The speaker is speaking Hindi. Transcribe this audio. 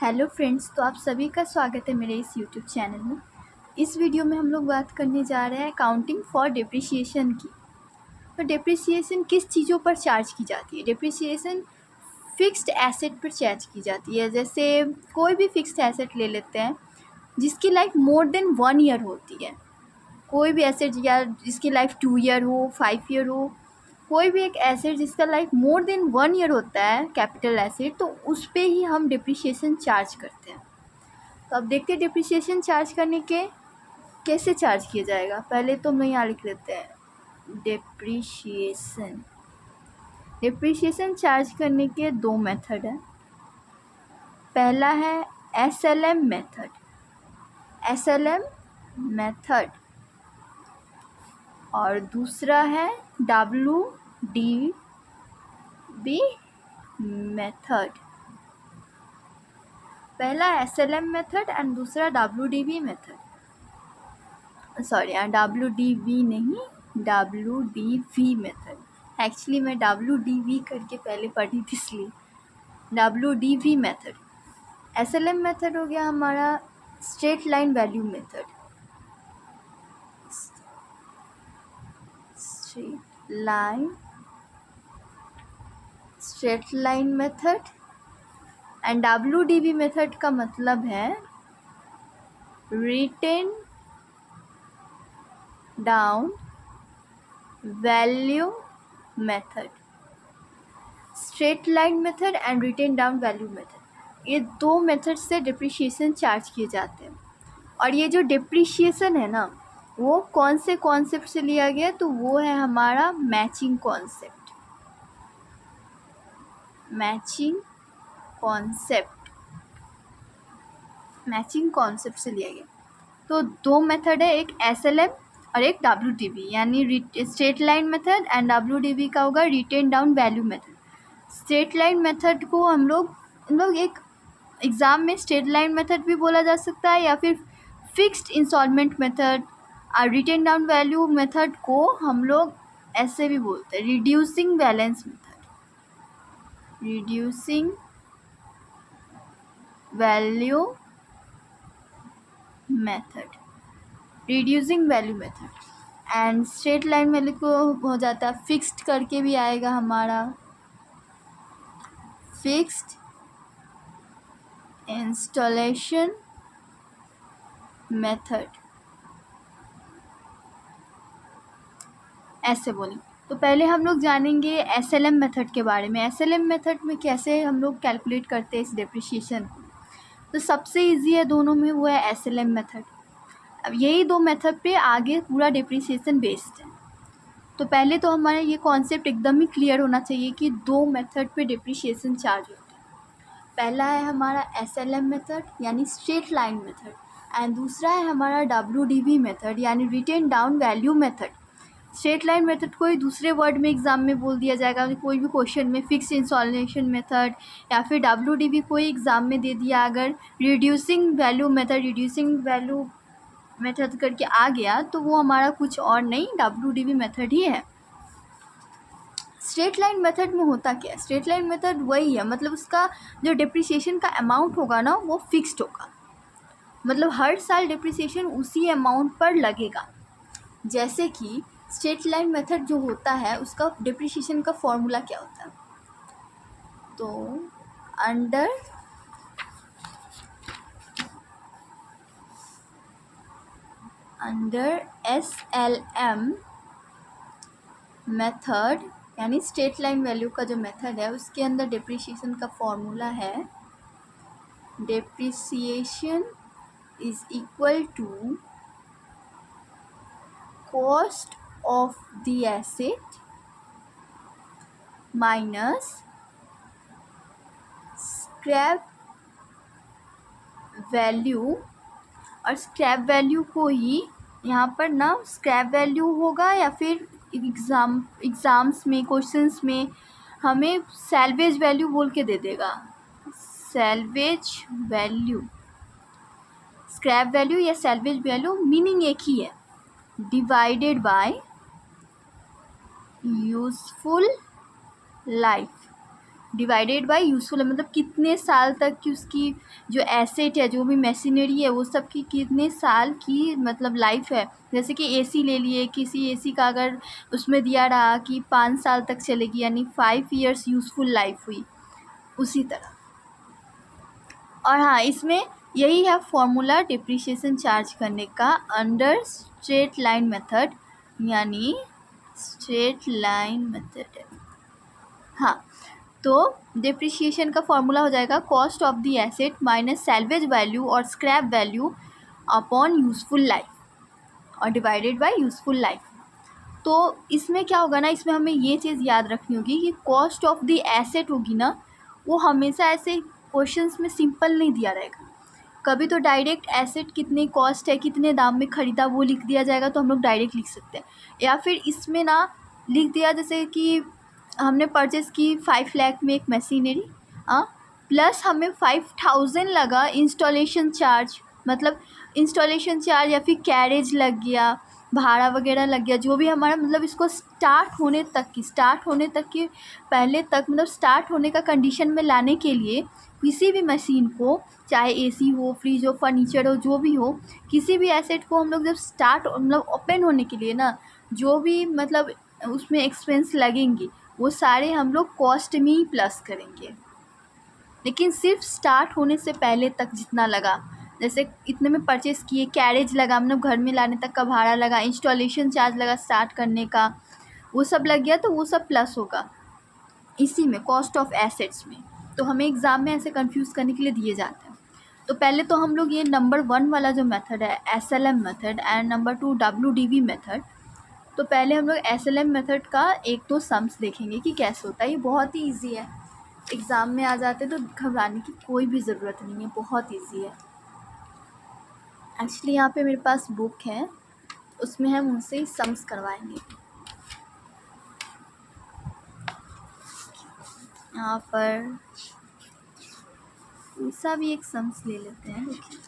हेलो फ्रेंड्स, तो आप सभी का स्वागत है मेरे इस यूट्यूब चैनल में। इस वीडियो में हम लोग बात करने जा रहे हैं अकाउंटिंग फॉर डिप्रिसिएशन की। तो डिप्रिसिएशन किस चीज़ों पर चार्ज की जाती है? डिप्रिसिएशन फिक्स्ड एसेट पर चार्ज की जाती है। जैसे कोई भी फिक्स्ड एसेट ले लेते हैं जिसकी लाइफ मोर देन 1 ईयर होती है। कोई भी एसेट या जिसकी लाइफ 2 ईयर हो, 5 ईयर हो, कोई भी एक एसेट जिसका लाइफ मोर देन 1 ईयर होता है, कैपिटल एसेट, तो उस पे ही हम डिप्रिसिएशन चार्ज करते हैं। तो अब देखते हैं डिप्रिसिएशन चार्ज करने के कैसे चार्ज किया जाएगा। पहले तो हम यहाँ लिख लेते हैं डिप्रिसिएशन। डिप्रिसिएशन चार्ज करने के दो मेथड है। पहला है एसएलएम मेथड। एसएलएम मेथड और दूसरा है डब्ल्यूडीवी मेथड। पहला एसएलएम मेथड एंड दूसरा डब्ल्यूडीवी मेथड। सॉरी, डब्ल्यूडीवी नहीं, डब्ल्यूडीवी मेथड। एक्चुअली मैं डब्ल्यूडीवी करके पहले पढ़ी थी, इसलिए डब्ल्यूडीवी मेथड। एसएलएम मेथड हो गया हमारा straight line value method. Straight line method and WDV method का मतलब है written down value method. Straight line method and written down value method, ये दो मेथड से डिप्रिसिएशन चार्ज किए जाते हैं। और ये जो डिप्रिसिएशन है ना, वो कौन से कॉन्सेप्ट से लिया गया? तो वो है हमारा मैचिंग कॉन्सेप्ट। मैचिंग कॉन्सेप्ट से लिया गया। तो दो मेथड है, एक एसएलएम और एक डब्ल्यूडीवी, यानी straight line method and WDV का होगा written down value method. Straight line method को हम लोग एक एग्ज़ाम में स्ट्रेट लाइन मेथड भी बोला जा सकता है या फिर फिक्स्ड इंस्टॉलमेंट मेथड। और रिटेन डाउन वैल्यू मेथड को हम लोग ऐसे भी बोलते हैं reducing balance method. Reducing value method, reducing value method. And straight line value को हो जाता है फिक्स्ड करके भी आएगा हमारा फिक्स्ड इंस्टॉलेशन मेथड, ऐसे बोलें। तो पहले हम लोग जानेंगे एसएलएम मेथड के बारे में। एसएलएम मेथड में कैसे हम लोग कैलकुलेट करते हैं इस डिप्रिसिएशन को। तो सबसे इजी है दोनों में, वो है एसएलएम मेथड। अब यही दो मेथड पे आगे पूरा डिप्रिसिएशन बेस्ड है। तो पहले तो हमारा ये कॉन्सेप्ट एकदम ही क्लियर होना चाहिए कि दो मेथड पे डिप्रिसिएशन चार्ज होता है। पहला है हमारा एसएलएम मेथड यानी स्ट्रेट लाइन मेथड, एंड दूसरा है हमारा डब्ल्यूडीवी मेथड यानी written down value method. Straight line method को ही दूसरे वर्ड में एग्जाम में बोल दिया जाएगा, कोई भी क्वेश्चन में फिक्स इंस्टॉलेशन मेथड, या फिर डब्ल्यूडीवी कोई एग्ज़ाम में दे दिया अगर रिड्यूसिंग वैल्यू मेथड करके आ गया, तो वो हमारा कुछ और नहीं, डब्ल्यूडीवी मेथड ही है। स्ट्रेट लाइन मेथड में होता क्या है? स्ट्रेट लाइन मेथड वही है, मतलब उसका जो डिप्रिसिएशन का अमाउंट होगा ना, वो फिक्स्ड होगा। मतलब हर साल डिप्रिसिएशन उसी अमाउंट पर लगेगा। जैसे कि स्ट्रेट लाइन मेथड जो होता है उसका डिप्रिसिएशन का फॉर्मूला क्या होता है? तो अंडर एसएलएम मेथड यानी स्ट्रेट लाइन वैल्यू का जो मेथड है, उसके अंदर डिप्रिसिएशन का फॉर्मूला है depreciation is equal to cost of the asset minus scrap value। और स्क्रैप वैल्यू को ही यहाँ पर ना स्क्रैप वैल्यू होगा, या फिर एग्ज़ाम्स में क्वेश्चंस में हमें सैल्वेज वैल्यू बोल के दे देगा। सैल्वेज वैल्यू, स्क्रैप वैल्यू या सैल्वेज वैल्यू मीनिंग एक ही है, divided by useful life. Divided by useful मतलब कितने साल तक की उसकी जो एसेट है, जो भी मशीनरी है, वो सब की कितने साल की मतलब लाइफ है। जैसे कि एसी ले लिए, किसी एसी का अगर उसमें दिया रहा कि 5 साल तक चलेगी, यानी 5 ईयर्स यूज़फुल लाइफ हुई, उसी तरह। और हाँ, इसमें यही है फॉर्मूला डिप्रिसिएशन चार्ज करने का अंडर स्ट्रेट लाइन मेथड, यानी स्ट्रेट लाइन मेथड है। हाँ, तो डिप्रिसिएशन का फॉर्मूला हो जाएगा cost of the asset minus salvage value और scrap value upon useful life और डिवाइडेड बाय यूज़फुल लाइफ। तो इसमें क्या होगा ना, इसमें हमें ये चीज़ याद रखनी होगी कि कॉस्ट ऑफ द एसेट होगी ना, वो हमेशा ऐसे क्वेश्चंस में सिंपल नहीं दिया रहेगा। कभी तो डायरेक्ट एसेट कितने कॉस्ट है, कितने दाम में ख़रीदा, वो लिख दिया जाएगा, तो हम लोग डायरेक्ट लिख सकते हैं। या फिर इसमें ना लिख दिया जैसे कि हमने परचेज़ की 5 लाख में एक मशीनरी, प्लस हमें 5000 लगा इंस्टॉलेशन चार्ज, मतलब इंस्टॉलेशन चार्ज या फिर कैरेज लग गया, भाड़ा वगैरह लग गया, जो भी हमारा मतलब इसको स्टार्ट होने तक की पहले तक मतलब स्टार्ट होने का कंडीशन में लाने के लिए किसी भी मशीन को, चाहे एसी हो, फ्रिज हो, फर्नीचर हो, जो भी हो, किसी भी एसेट को हम लोग जब स्टार्ट मतलब ओपन होने के लिए ना, जो भी मतलब उसमें एक्सपेंस लगेंगे वो सारे हम लोग कॉस्ट में ही प्लस करेंगे। लेकिन सिर्फ स्टार्ट होने से पहले तक जितना लगा, जैसे इतने में परचेज़ किए, कैरेज लगा मतलब घर में लाने तक का भाड़ा लगा, इंस्टॉलेशन चार्ज लगा स्टार्ट करने का, वो सब लग गया, तो वो सब प्लस होगा इसी में कॉस्ट ऑफ एसेट्स में। तो हमें एग्ज़ाम में ऐसे कंफ्यूज करने के लिए दिए जाते हैं। तो पहले तो हम लोग ये नंबर 1 वाला जो मेथड है SLM method and number 2 WDV method, तो पहले हम लोग SLM मेथड का एक दो सम्स देखेंगे कि कैसे होता है। ये बहुत ही ईजी है, एग्ज़ाम में आ जाते तो घबराने की कोई भी ज़रूरत नहीं है, बहुत ईजी है। एक्चुअली यहाँ पे मेरे पास बुक है, उसमें हम उनसे ही सम्स करवाएंगे। यहाँ पर ऐसा भी एक सम्स ले लेते हैं, देखिए